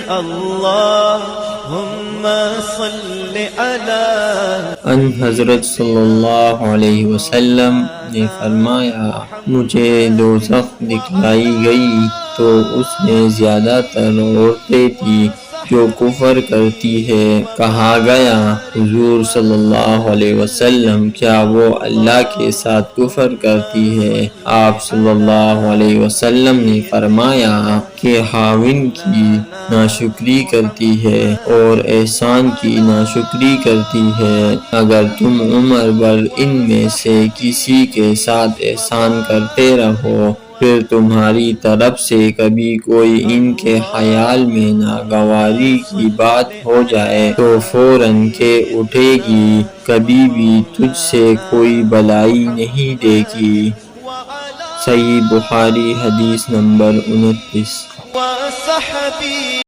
اللهم صل على ان حضرت صلی اللہ علیہ وسلم نے فرمایا، مجھے دوزخ دکھلائی گئی تو اس میں زیادہ تر عورتیں تھیں جو کفر کرتی ہے۔ کہا گیا، حضور صلی اللہ علیہ وسلم کیا وہ اللہ کے ساتھ کفر کرتی ہے؟ آپ صلی اللہ علیہ وسلم نے فرمایا کہ خاوند کی ناشکری کرتی ہے اور احسان کی ناشکری کرتی ہے۔ اگر تم عمر بھر ان میں سے کسی کے ساتھ احسان کرتے رہو، پھر تمہاری طرف سے کبھی کوئی ان کے خیال میں ناگواری کی بات ہو جائے تو فوراً کہہ اٹھے گی، کبھی بھی تجھ سے کوئی بھلائی نہیں دیکھی۔ صحیح بخاری حدیث نمبر 29۔ وصحبی